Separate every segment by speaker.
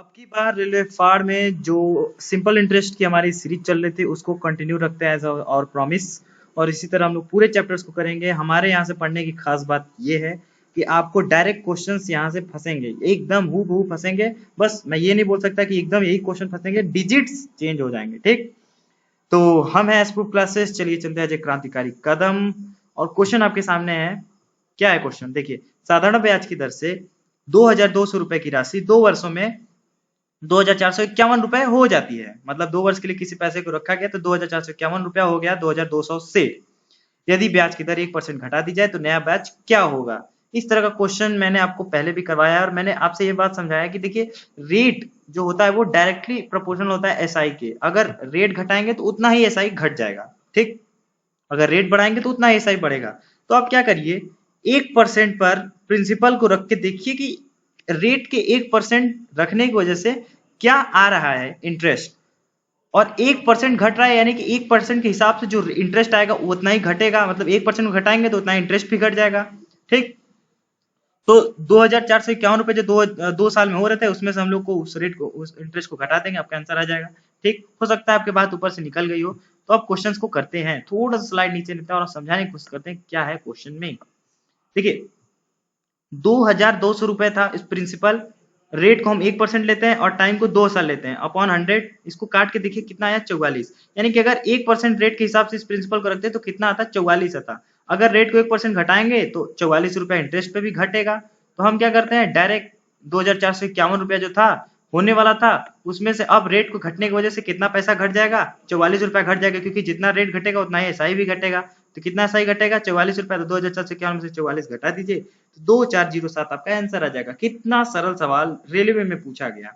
Speaker 1: अब की बार रेलवे फाड़ में जो सिंपल इंटरेस्ट की हमारी सीरीज चल रही थी उसको कंटिन्यू रखते हैं एज और प्रॉमिस। और इसी तरह हम लोग पूरे चैप्टर्स को करेंगे। हमारे यहाँ से पढ़ने की खास बात ये है कि आपको डायरेक्ट क्वेश्चंस यहाँ से फंसेंगे, एकदम हूबहू फंसेंगे। बस मैं ये नहीं बोल सकता कि एकदम यही क्वेश्चन फंसेंगे, डिजिट्स चेंज हो जाएंगे। ठीक, तो हम है एसप्रूफ क्लासेस। चलिए चलते हैं, क्रांतिकारी कदम। और क्वेश्चन आपके सामने है। क्या है क्वेश्चन? देखिए, साधारण ब्याज की दर से 2200 रुपए की राशि 2 वर्षों में 2451 रुपए हो जाती है। मतलब 2 वर्ष के लिए किसी पैसे को रखा गया तो 2451 रुपया हो गया 2200 से। यदि ब्याज की दर 1% घटा दी जाए तो नया ब्याज क्या होगा? इस तरह का क्वेश्चन मैंने आपको पहले भी करवाया है और मैंने आपसे ये बात समझाया कि देखिए, रेट जो होता है वो डायरेक्टली प्रोपोर्शनल होता है एसआई के। अगर रेट घटाएंगे तो उतना ही एसआई घट जाएगा। ठीक, अगर रेट बढ़ाएंगे तो उतना एसआई बढ़ेगा। तो आप क्या करिए, 1% पर प्रिंसिपल को रख के देखिए कि रेट के 1% रखने की वजह से क्या आ रहा है इंटरेस्ट। और 1% घट रहा है, यानी कि 1% के हिसाब से जो इंटरेस्ट आएगा उतना ही घटेगा। मतलब 1% घटाएंगे तो उतना इंटरेस्ट भी घट जाएगा। ठीक, तो 2451 रुपए जो दो साल में हो रहे थे उसमें से हम लोग को उस रेट को, उस इंटरेस्ट को घटा देंगे, आपका आंसर आ जाएगा। ठीक, हो सकता है आपके बात ऊपर से निकल गई हो। तो अब क्वेश्चंस को करते हैं, थोड़ा सा स्लाइड नीचे लेते हैं और समझाने की कोशिश करते हैं क्या है क्वेश्चन में। देखिए, 2200 रुपए था इस प्रिंसिपल। रेट को हम 1% लेते हैं और टाइम को 2 साल लेते हैं अपॉन 100। इसको काट के देखिए कितना आया, 44। यानी कि अगर 1% रेट के हिसाब से इस प्रिंसिपल को रखते हैं तो कितना आता, 44 आता। अगर रेट को 1% घटाएंगे तो 44 रुपया इंटरेस्ट पे भी घटेगा। तो हम क्या करते हैं, डायरेक्ट 2451 रुपया जो था होने वाला था उसमें से अब रेट को घटने की वजह से कितना पैसा घट जाएगा, 44 रुपया घट जाएगा। क्योंकि जितना रेट घटेगा उतना ही एसआई भी घटेगा। तो कितना एसआई घटेगा, 44 रुपया। तो 2451 में से 44 घटा दीजिए तो 2407 आपका आंसर आ जाएगा। कितना सरल सवाल रेलवे में पूछा गया।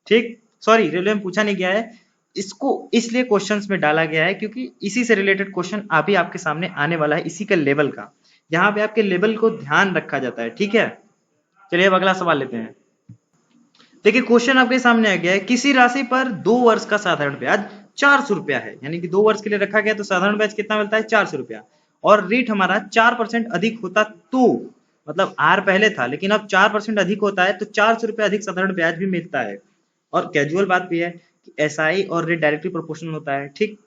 Speaker 1: ठीक, सॉरी, रेलवे में पूछा नहीं गया है, इसको इसलिए क्वेश्चंस में डाला गया है क्योंकि इसी से रिलेटेड क्वेश्चन अभी आपके सामने आने वाला है, इसी के लेवल का। यहाँ पे आपके लेवल को ध्यान रखा जाता है। ठीक है, चलिए अब अगला सवाल लेते हैं। देखिए, क्वेश्चन आपके सामने आ गया है, किसी राशि पर 2 वर्ष का साधारण ब्याज 400 रुपया है। यानी कि 2 वर्ष के लिए रखा गया तो साधारण ब्याज कितना मिलता है, 400 रुपया। और रेट हमारा 4% अधिक होता तो, मतलब आर पहले था लेकिन अब 4% अधिक होता है तो 400 रुपया अधिक साधारण ब्याज भी मिलता है। और कैजुअल बात भी है कि एसआई और रेट डायरेक्टली प्रोपोर्शनल होता है। ठीक,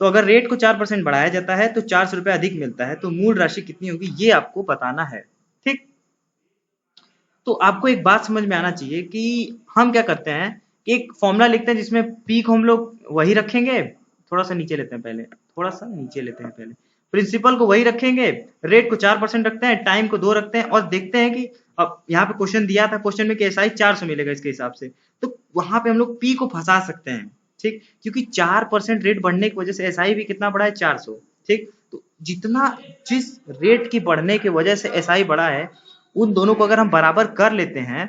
Speaker 1: तो अगर रेट को 4% बढ़ाया जाता है तो 400 रुपया अधिक मिलता है, तो मूल राशि कितनी होगी ये आपको बताना है। ठीक, तो आपको एक बात समझ में आना चाहिए कि हम क्या करते हैं, एक फॉर्मूला लिखते हैं जिसमें पी को हम लोग वही रखेंगे। थोड़ा सा नीचे लेते हैं पहले, थोड़ा सा नीचे लेते हैं पहले। प्रिंसिपल को वही रखेंगे, रेट को 4% रखते हैं, टाइम को 2 रखते हैं और देखते हैं कि अब यहाँ पे क्वेश्चन दिया था, क्वेश्चन में कि एसआई 400 मिलेगा इसके हिसाब से, तो वहां पे हम लोग पी को फंसा सकते हैं। ठीक, क्योंकि 4% रेट बढ़ने की वजह से एसआई भी कितना बढ़ा है, 400। ठीक, तो जितना जिस रेट की बढ़ने की वजह से एसआई बढ़ा है उन दोनों को अगर हम बराबर कर लेते हैं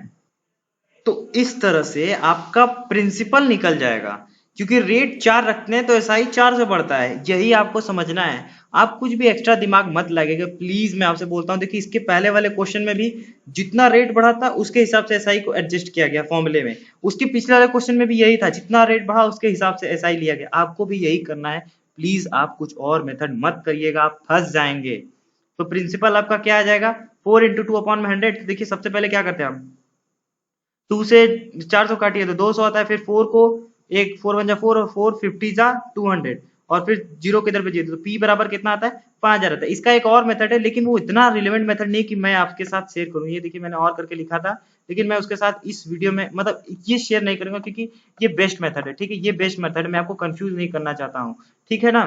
Speaker 1: तो इस तरह से आपका प्रिंसिपल निकल जाएगा। क्योंकि रेट 4 रखते हैं तो एसआई 4 से बढ़ता है, यही आपको समझना है। आप कुछ भी एक्स्ट्रा दिमाग मत लगेगा प्लीज, मैं आपसे बोलता हूं। देखिए, इसके पहले वाले क्वेश्चन में भी जितना रेट बढ़ा था उसके हिसाब से एसआई को एडजस्ट किया गया फॉर्मूले में। उसके पिछले वाले क्वेश्चन में भी यही था, जितना रेट बढ़ा उसके हिसाब से एसआई लिया गया। आपको भी यही करना है। प्लीज आप कुछ और मेथड मत करिएगा, आप फंस जाएंगे। तो प्रिंसिपल आपका क्या आ जाएगा, 4 इंटू 2 अपॉन 100। देखिए, सबसे पहले क्या करते हैं हम, 2 से 400 काटिए तो 200 आता है। फिर 4 को, एक 4 1 जा 4 और 4 50 जा 200 और फिर 0 किधर पे जीते तो पी बराबर कितना आता है, 5000 आता है। इसका एक और मेथड है लेकिन वो इतना रिलेवेंट मेथड नहीं कि मैं आपके साथ शेयर करूं। ये देखिए, मैंने और करके लिखा था लेकिन मैं उसके साथ इस वीडियो में मतलब ये शेयर नहीं करूंगा क्योंकि ये बेस्ट मेथड है। ठीक है, ये बेस्ट मेथड है, मैं आपको कंफ्यूज नहीं करना चाहता हूँ। ठीक है ना,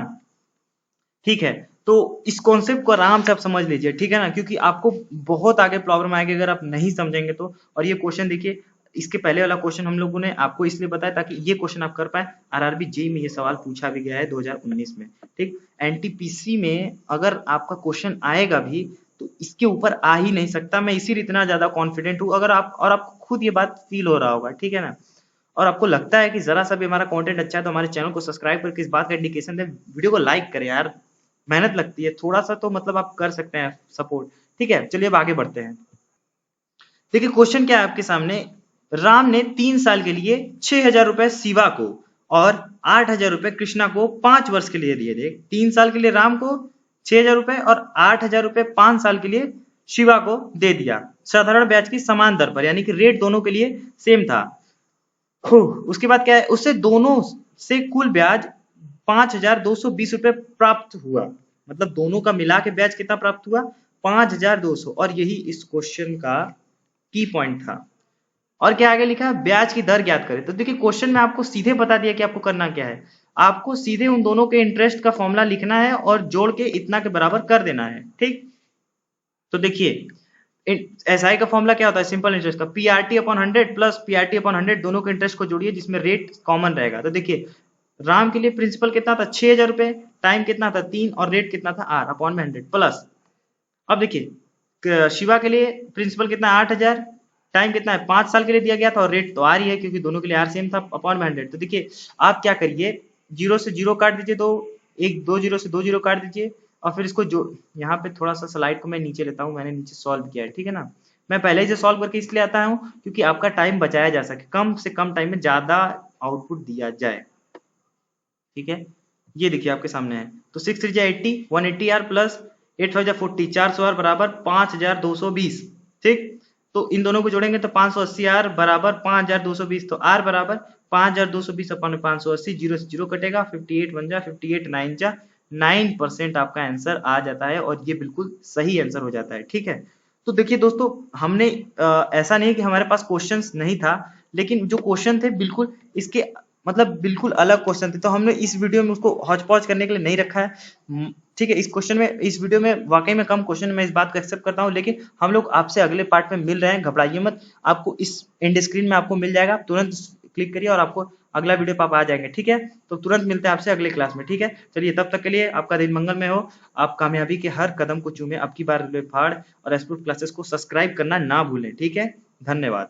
Speaker 1: ठीक है। तो इस कॉन्सेप्ट को आराम से आप समझ लीजिए, ठीक है ना, क्योंकि आपको बहुत आगे प्रॉब्लम आएगी अगर आप नहीं समझेंगे तो। और ये क्वेश्चन देखिए, इसके पहले वाला क्वेश्चन हम लोगों ने आपको इसलिए बताया ताकि ये क्वेश्चन आप कर पाए। आरआरबी जेईई में ये सवाल पूछा भी गया है 2019 में। ठीक, एनटीपीसी में अगर आपका क्वेश्चन आएगा भी तो इसके ऊपर आ ही नहीं सकता। मैं इसीलिए इतना ज्यादा कॉन्फिडेंट हूँ। अगर आप, और आपको खुद ये बात फील हो रहा होगा, ठीक है ना, और आपको लगता है कि जरा सा भी हमारा कंटेंट अच्छा है तो हमारे चैनल को सब्सक्राइब करके इस बात का इंडिकेशन दें, वीडियो को लाइक करें यार। मेहनत लगती है थोड़ा सा तो, मतलब आप कर सकते हैं सपोर्ट। ठीक है, चलिए अब आगे बढ़ते हैं। देखिए, क्वेश्चन क्या है आपके सामने, राम ने 3 साल के लिए 6000 रुपए शिवा को और 8000 रुपए कृष्णा को 5 वर्ष के लिए दिए। देख, 3 साल के लिए राम को 6000 रुपए और 8000 रुपए 5 साल के लिए शिवा को दे दिया, साधारण ब्याज की समान दर पर, यानी कि रेट दोनों के लिए सेम था। उसके बाद क्या है, उससे दोनों से कुल ब्याज 5,220 रुपए प्राप्त हुआ। मतलब दोनों का मिला के ब्याज कितना प्राप्त हुआ, 5,200। और यही इस क्वेश्चन का की पॉइंट था। और क्या आगे लिखा है, ब्याज की दर ज्ञात करें। तो देखिए क्वेश्चन में आपको सीधे बता दिया कि आपको करना क्या है, आपको सीधे उन दोनों के इंटरेस्ट का फॉर्मूला लिखना है और जोड़ के इतना के बराबर कर देना है। ठीक, तो देखिए एसआई का फॉर्मूला क्या होता है, सिंपल इंटरेस्ट का PRT upon 100 plus PRT upon 100, दोनों के इंटरेस्ट को जोड़िए जिसमें रेट कॉमन रहेगा। तो देखिए राम के लिए प्रिंसिपल कितना था 6,000 रुपए, टाइम कितना था 3 और रेट कितना था आर अपॉन में 100 प्लस। अब देखिए शिवा के लिए प्रिंसिपल कितना 8,000, टाइम कितना है 5 साल के लिए दिया गया था और रेट तो आर ही है क्योंकि दोनों के लिए आर सेम था अपॉन में 100। तो देखिए आप क्या करिए, जीरो से जीरो काट दीजिए, दो जीरो से दो जीरो काट दीजिए और फिर इसको जो यहाँ पे थोड़ा सा स्लाइड को मैं नीचे लेता हूँ, मैंने नीचे सॉल्व किया है, ठीक है ना। मैं पहले ही से सॉल्व करके इसलिए आता हूँ क्योंकि आपका टाइम बचाया जा सके, कम से कम टाइम में ज्यादा आउटपुट दिया जाए। ठीक है, ये देखिए आपके सामने है। तो 6 3 80, 180 आर प्लस 8 5 40, 400 आर बराबर 5,220। ठीक, तो इन दोनोों को जोड़ेंगे तो 580 आर बराबर 5,220। तो आर बराबर 5,220 अपन 580, जीरो से जीरो कटेगा, 58 1 जा 58 9 जा 9% आपका आंसर आ जाता है और ये बिल्कुल सही आंसर हो जाता है। ठीक है, तो देखिए दोस्तों हमने ऐसा नहीं कि हमारे पास क्वेश्चंस नहीं था, लेकिन जो क्वेश्चन थे बिल्कुल इसके मतलब बिल्कुल अलग क्वेश्चन थे, तो हमने इस वीडियो में उसको हौच पौच करने के लिए नहीं रखा है। ठीक है, इस क्वेश्चन में इस वीडियो में वाकई में कम क्वेश्चन, मैं इस बात को एक्सेप्ट करता हूं, लेकिन हम लोग आपसे अगले पार्ट में मिल रहे हैं, घबराइए मत। आपको इस एंड स्क्रीन में आपको मिल जाएगा, तुरंत क्लिक करिए और आपको अगला वीडियो पाप आ जाएंगे। ठीक है, तो तुरंत मिलते हैं आपसे अगले क्लास में। ठीक है, चलिए तब तक के लिए आपका दिन मंगल में हो, आप कामयाबी के हर कदम को चूमे, अब की बार फाड़ और एक्सप्लोर क्लासेस को सब्सक्राइब करना ना भूलें। ठीक है, धन्यवाद।